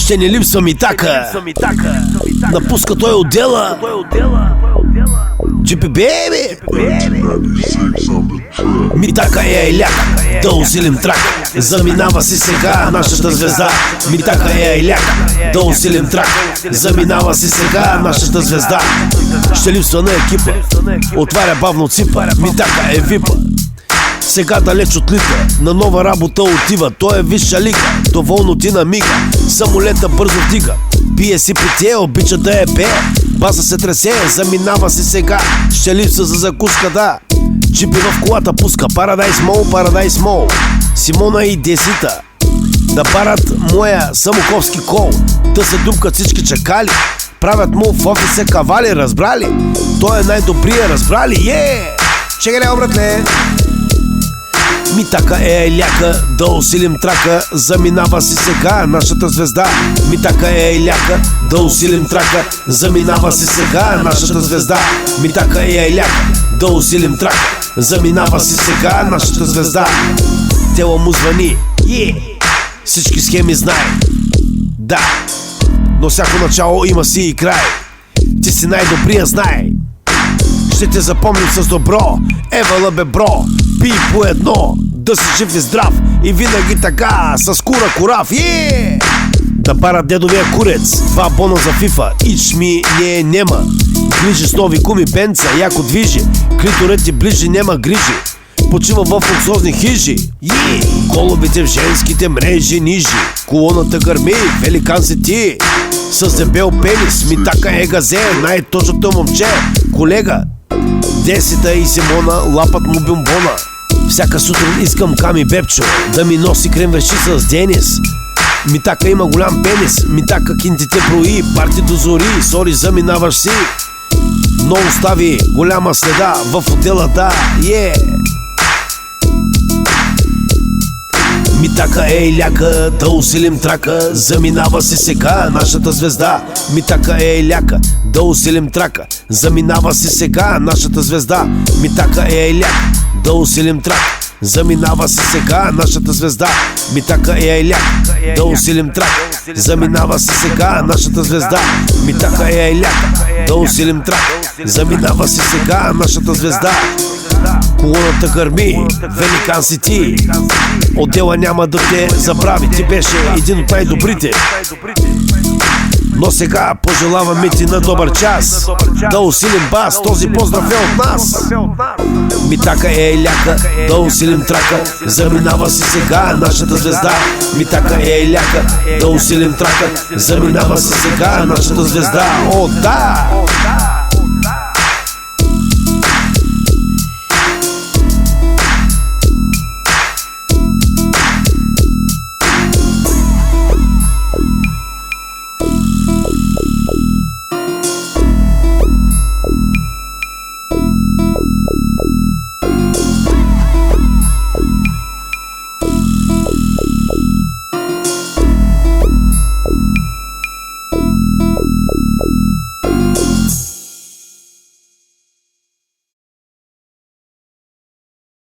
Ще ни липсва Митака. Напуска той отдела. Джипи бейби. Митака е иляк, да усилим трак. Заминава си сега нашата звезда. Митака е иляк, да усилим трак. Заминава си сега нашата звезда. Ще липсва на екипа, отваря бавно ципа. Митака е випа, сега далеч от лита. На нова работа отива, той е висша лига. Доволно ти намига, самолета бързо вдига. Пие си питие, обича да пее. Баса се тресе, заминава си сега. Ще липса за закуска, да. Джипи в колата пуска, Paradise Mall, Paradise Mall. Симона и Дезита да парат моя самоковски кол. Да се дупкат всички чакали. Правят му в офиса кавали, разбрали? Той е най-добрия, разбрали? Чекай, братле. Митака е иляка, да усилим трака. Заминава си сега нашата звезда. Митака е иляка, да усилим трака. Заминава си сега нашата звезда. Митака е иляка, да усилим трака. Заминава си сега нашата звезда. Тело му звъни, всички схеми знае. Да, но всяко начало има си и край. Ти си най-добрия, знай. Ще те запомним с добро. Евала бе бро, пий по едно. Да си жив и здрав и винаги така, с кура корав. Да пара дедовия курец, 2 бона за фифа. Ич ми не е нема. Грижи с нови куми пенца, яко движи. Клиторът ти ближи, нема грижи. Почива в луксозни хижи. Головите в женските мрежи нижи. Колоната гърми, великан си ти. С дебел пенис, Митака е газе. Най-точното момче, колега. Десита и Симона лапат му бомбона. Всяка сутрин искам Ками Бепчо да ми носи крем-вреши с Денис. Митака има голям пенис. Митака кинтите брои, парти до зори. Сори, заминаваш си, но остави голяма следа в отдела, да. Митака е иляка, да усилим трака. Заминава си сега нашата звезда. Митака е иляка, да усилим трака. Заминава си сега нашата звезда. Митака е иляка, да усилим трака. Заминава си сега нашата звезда. Митака е иляка, да усилим трака. Заминава си сега нашата звезда. Митака е иляка, да усилим трака. Заминава си сега нашата звезда. Колоната гърми, великан си ти. Отдела няма да те забрави. Ти беше един от най-добрите. Но сега пожелаваме ти на добър час. Да усилим бас, този поздрав е от нас. Митака е иляка, да усилим трака. Заминава си сега нашата звезда. Митака е иляка, да усилим трака. Заминава си сега нашата звезда. О, да!